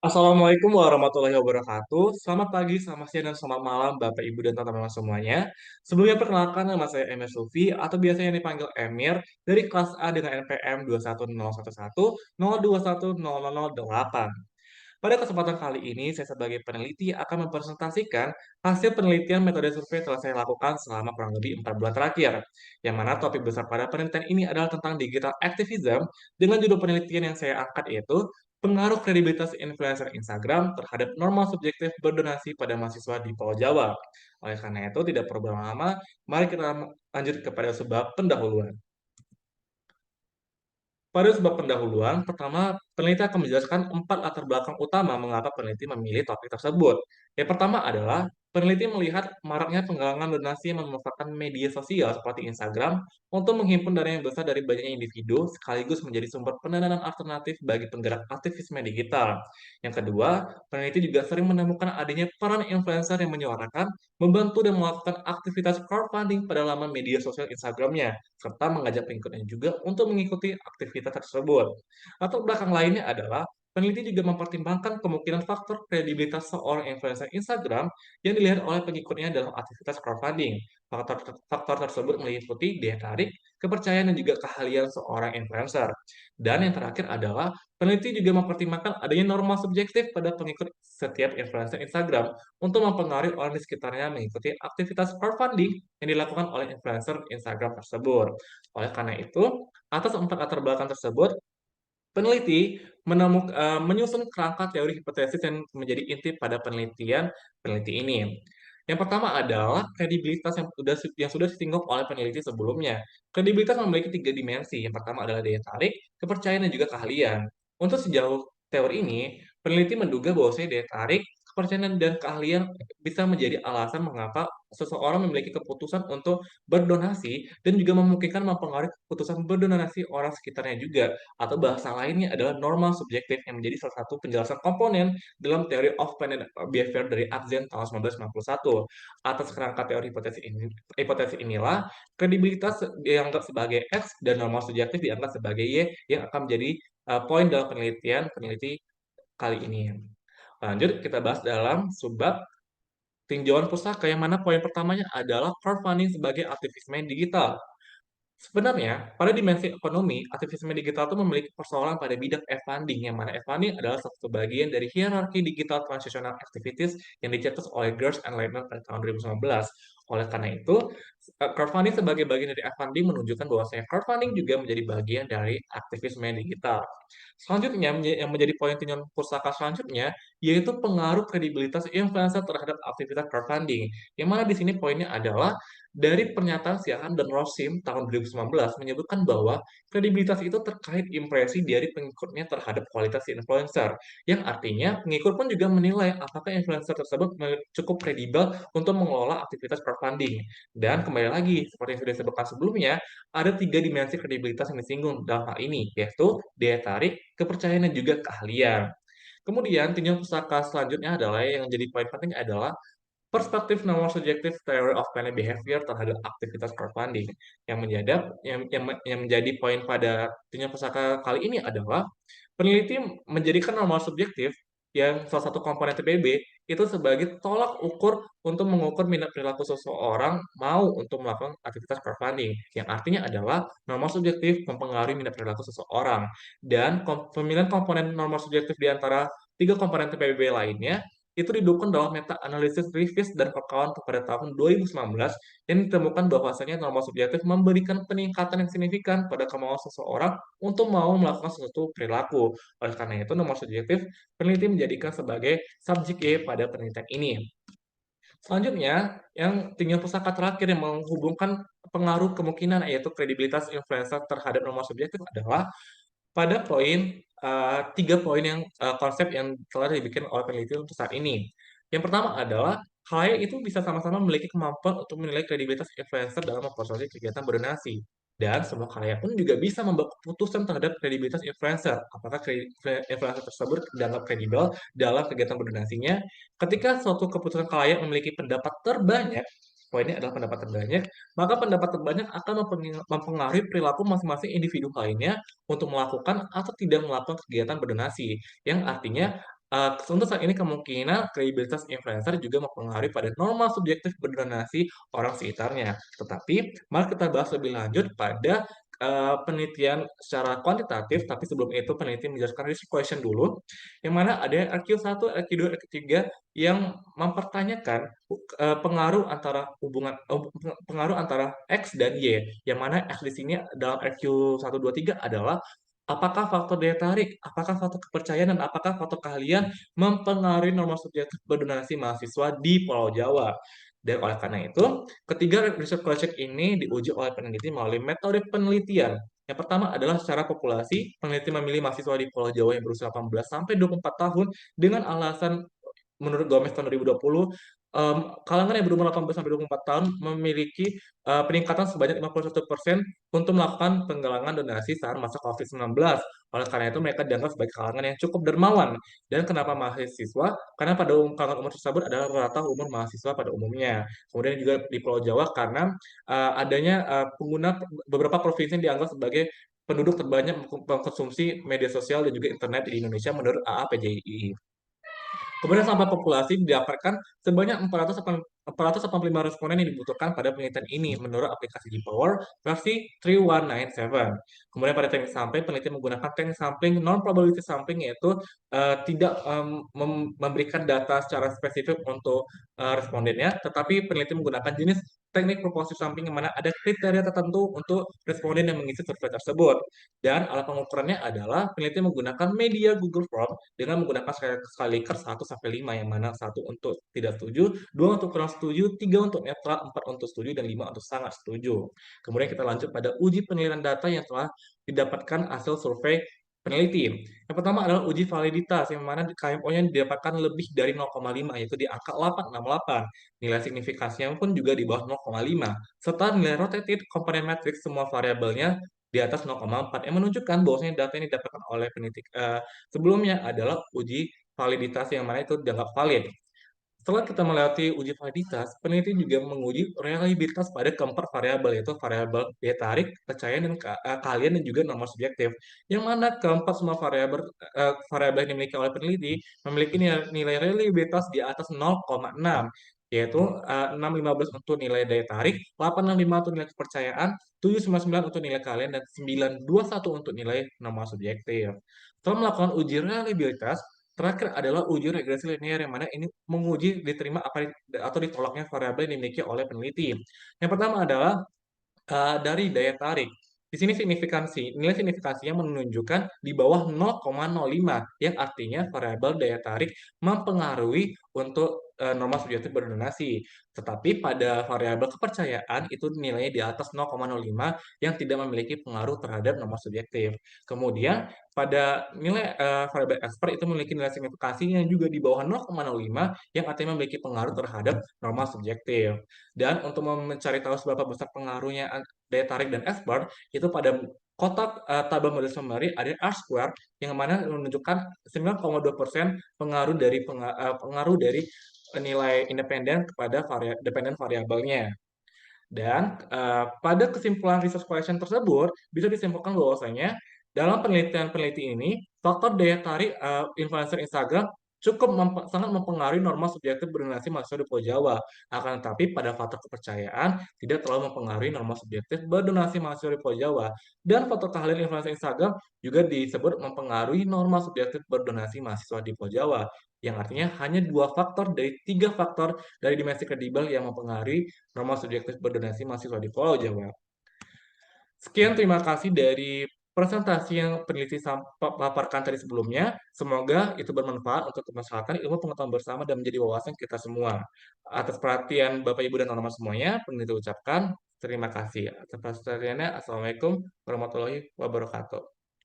Assalamualaikum warahmatullahi wabarakatuh. Selamat pagi, selamat siang, dan selamat malam Bapak, Ibu, dan teman-teman semuanya. Sebelumnya perkenalkan nama saya Emir Sufi atau biasanya dipanggil Emir dari kelas A dengan NPM 2101102100008. Pada kesempatan kali ini, saya sebagai peneliti akan mempresentasikan hasil penelitian metode survei yang telah saya lakukan selama kurang lebih 4 bulan terakhir. Yang mana topik besar pada penelitian ini adalah tentang digital activism dengan judul penelitian yang saya angkat yaitu pengaruh kredibilitas influencer Instagram terhadap norma subjektif berdonasi pada mahasiswa di Pulau Jawa. Oleh karena itu, tidak perlu berlama-lama, mari kita lanjut kepada sebuah pendahuluan. Pada sebab pendahuluan, pertama, peneliti akan menjelaskan 4 latar belakang utama mengapa peneliti memilih topik tersebut. Yang pertama adalah, peneliti melihat maraknya penggalangan donasi yang memanfaatkan media sosial seperti Instagram untuk menghimpun dana yang besar dari banyaknya individu, sekaligus menjadi sumber pendanaan alternatif bagi penggerak aktivisme digital. Yang kedua, peneliti juga sering menemukan adanya peran influencer yang menyuarakan, membantu dan melakukan aktivitas crowdfunding pada laman media sosial Instagramnya serta mengajak pengikutnya juga untuk mengikuti aktivitas tersebut. Latar belakang lainnya adalah peneliti juga mempertimbangkan kemungkinan faktor kredibilitas seorang influencer Instagram yang dilihat oleh pengikutnya dalam aktivitas crowdfunding. Faktor tersebut meliputi daya tarik, kepercayaan, dan juga keahlian seorang influencer. Dan yang terakhir adalah peneliti juga mempertimbangkan adanya norma subjektif pada pengikut setiap influencer Instagram untuk mempengaruhi orang di sekitarnya mengikuti aktivitas crowdfunding yang dilakukan oleh influencer Instagram tersebut. Oleh karena itu, atas 4 latar belakang tersebut, peneliti menyusun kerangka teori hipotesis yang menjadi inti pada penelitian peneliti ini. Yang pertama adalah kredibilitas yang sudah disinggung oleh peneliti sebelumnya. Kredibilitas memiliki 3 dimensi. Yang pertama adalah daya tarik, kepercayaan, dan juga keahlian. Untuk sejauh teori ini, peneliti menduga bahwasanya daya tarik, kepercayaan, dan keahlian bisa menjadi alasan mengapa seseorang memiliki keputusan untuk berdonasi dan juga memungkinkan mempengaruhi keputusan berdonasi orang sekitarnya juga. Atau bahasa lainnya adalah norma subjektif yang menjadi salah satu penjelasan komponen dalam teori of Plan and Behavior dari Atzen tahun 1991. Atas kerangka teori hipotesis inilah, kredibilitas dianggap sebagai X dan norma subjektif dianggap sebagai Y yang akan menjadi poin dalam penelitian peneliti kali ini. Lanjut, kita bahas dalam subbab tinjauan pusaka, yang mana poin pertamanya adalah crowdfunding sebagai aktivisme digital. Sebenarnya, pada dimensi ekonomi, aktivisme digital itu memiliki persoalan pada bidang e-funding, yang mana e-funding adalah satu bagian dari hierarki digital transactional activities yang dicetus oleh Girls and Layman pada tahun 2019. Oleh karena itu, crowdfunding sebagai bagian dari e-funding menunjukkan bahwasanya crowdfunding juga menjadi bagian dari aktivisme digital. Selanjutnya, yang menjadi poin tinjauan pustaka selanjutnya, yaitu pengaruh kredibilitas influencer terhadap aktivitas crowdfunding, yang mana di sini poinnya adalah dari pernyataan Siahaan dan Rosim tahun 2019 menyebutkan bahwa kredibilitas itu terkait impresi dari pengikutnya terhadap kualitas si influencer, yang artinya pengikut pun juga menilai apakah influencer tersebut cukup kredibel untuk mengelola aktivitas crowdfunding. Dan kembali lagi, seperti yang sudah disebutkan sebelumnya, ada 3 dimensi kredibilitas yang disinggung dalam hal ini, yaitu daya tarik, kepercayaan, dan juga keahlian. Kemudian, tinjauan pustaka selanjutnya adalah yang jadi poin penting adalah perspektif nomor subjektif theory of planned behavior terhadap aktivitas crowdfunding. Yang menjadi poin pada tinjauan pustaka kali ini adalah peneliti menjadikan normal subjektif yang salah satu komponen TPB itu sebagai tolak ukur untuk mengukur minat perilaku seseorang mau untuk melakukan aktivitas crowdfunding, yang artinya adalah normal subjektif mempengaruhi minat perilaku seseorang. Dan pemilihan komponen normal subjektif di antara 3 komponen TPB lainnya itu didukung dalam meta-analisis Rivest dan kawan-kawan pada tahun 2019 yang ditemukan bahwasanya norma subjektif memberikan peningkatan yang signifikan pada kemauan seseorang untuk mau melakukan sesuatu perilaku. Oleh karena itu, norma subjektif peneliti menjadikan sebagai subjek Y pada penelitian ini. Selanjutnya, yang tinggal pusaka terakhir yang menghubungkan pengaruh kemungkinan yaitu kredibilitas influencer terhadap norma subjektif adalah pada poin 3 poin yang konsep yang telah dibikin oleh peneliti untuk saat ini. Yang pertama adalah khalayak itu bisa sama-sama memiliki kemampuan untuk menilai kredibilitas influencer dalam memproses kegiatan berdonasi. Dan semua khalayak pun juga bisa membuat keputusan terhadap kredibilitas influencer. Apakah influencer tersebut dianggap kredibel dalam kegiatan berdonasinya? Ketika suatu keputusan khalayak memiliki pendapat terbanyak, poinnya adalah pendapat terbanyak, maka pendapat terbanyak akan mempengaruhi perilaku masing-masing individu lainnya untuk melakukan atau tidak melakukan kegiatan berdonasi, yang artinya Untuk saat ini kemungkinan kredibilitas influencer juga mempengaruhi pada norma subjektif berdonasi orang sekitarnya. Tetapi, mari kita bahas lebih lanjut pada, penelitian secara kuantitatif, tapi sebelum itu peneliti menjelaskan risk question dulu, yang mana ada RQ1, RQ2, RQ3 yang mempertanyakan, pengaruh antara pengaruh antara X dan Y, yang mana X di sini dalam RQ1, 2, 3 adalah apakah faktor daya tarik, apakah faktor kepercayaan, dan apakah faktor keahlian mempengaruhi norma subjektif berdonasi mahasiswa di Pulau Jawa. Dan oleh karena itu, ketiga research project ini diuji oleh peneliti melalui metode penelitian. Yang pertama adalah secara populasi, peneliti memilih mahasiswa di Pulau Jawa yang berusia 18 sampai 24 tahun dengan alasan menurut Gomez tahun 2020, kalangan yang berumur 18 sampai 24 tahun memiliki, peningkatan sebanyak 51% untuk melakukan penggalangan donasi saat masa COVID-19. Oleh karena itu mereka dianggap sebagai kalangan yang cukup dermawan. Dan kenapa mahasiswa? Karena pada kalangan umur tersebut adalah rata umur mahasiswa pada umumnya. Kemudian juga di Pulau Jawa karena, adanya, pengguna beberapa provinsi yang dianggap sebagai penduduk terbanyak mengkonsumsi media sosial dan juga internet di Indonesia menurut AAPJI. Kemudian sampel populasi didapatkan sebanyak 485 responden yang dibutuhkan pada penelitian ini menurut aplikasi Gpower versi 3197. Kemudian pada teknik sampling, peneliti menggunakan teknik sampling non-probability sampling yaitu tidak memberikan data secara spesifik untuk respondennya, tetapi peneliti menggunakan jenis teknik proporsi sampling yang mana ada kriteria tertentu untuk responden yang mengisi survei tersebut. Dan alat pengukurannya adalah peneliti menggunakan media Google Form dengan menggunakan skala Likert 1 sampai 5 yang mana 1 untuk tidak setuju, 2 untuk kurang setuju, 3 untuk netral, 4 untuk setuju, dan 5 untuk sangat setuju. Kemudian kita lanjut pada uji penilaian data yang telah didapatkan hasil survei peneliti. Yang pertama adalah uji validitas yang mana KMO-nya didapatkan lebih dari 0,5 yaitu di angka 868. Nilai signifikasinya pun juga di bawah 0,5 serta nilai rotated component matrix semua variabelnya di atas 0,4 yang menunjukkan bahwasanya data yang didapatkan oleh peneliti sebelumnya adalah uji validitas yang mana itu dianggap valid. Setelah kita melewati uji validitas, peneliti juga menguji reliabilitas pada keempat variabel, yaitu variabel daya tarik, kepercayaan, dan keahlian, dan juga norma subjektif. Yang mana keempat semua variabel yang dimiliki oleh peneliti memiliki nilai reliabilitas di atas 0,6, yaitu 615 untuk nilai daya tarik, 865 untuk nilai kepercayaan, 799 untuk nilai keahlian, dan 921 untuk nilai norma subjektif. Setelah melakukan uji reliabilitas, terakhir adalah uji regresi linear yang mana ini menguji diterima atau ditolaknya variabel yang dimiliki oleh peneliti. Yang pertama adalah dari daya tarik. Di sini nilai signifikansinya menunjukkan di bawah 0,05, yang artinya variabel daya tarik mempengaruhi untuk norma subjektif berdonasi. Tetapi pada variabel kepercayaan itu nilainya di atas 0,05 yang tidak memiliki pengaruh terhadap norma subjektif. Kemudian pada nilai variabel expert itu memiliki nilai signifikansi yang juga di bawah 0,05 yang artinya memiliki pengaruh terhadap norma subjektif. Dan untuk mencari tahu seberapa besar pengaruhnya daya tarik dan expert, itu pada kotak tabel model summary ada R-square yang mana menunjukkan 9,2% pengaruh dari nilai independen kepada dependen variabelnya. Dan pada kesimpulan research question tersebut bisa disimpulkan bahwasanya dalam penelitian peneliti ini faktor daya tarik influencer Instagram cukup sangat mempengaruhi norma subjektif berdonasi mahasiswa di Pulau Jawa. Akan tetapi pada faktor kepercayaan tidak terlalu mempengaruhi norma subjektif berdonasi mahasiswa di Pulau Jawa. Dan faktor keahlian influencer Instagram juga disebut mempengaruhi norma subjektif berdonasi mahasiswa di Pulau Jawa. Yang artinya hanya 2 faktor dari 3 faktor dari dimensi kredibel yang mempengaruhi norma subjektif berdonasi mahasiswa di Pulau Jawa. Sekian, terima kasih dari presentasi yang peneliti paparkan tadi sebelumnya. Semoga itu bermanfaat untuk kemaslahatan ilmu pengetahuan bersama dan menjadi wawasan kita semua. Atas perhatian Bapak, Ibu, dan teman-teman semuanya, peneliti ucapkan terima kasih. Atas perhatiannya, Assalamualaikum warahmatullahi wabarakatuh.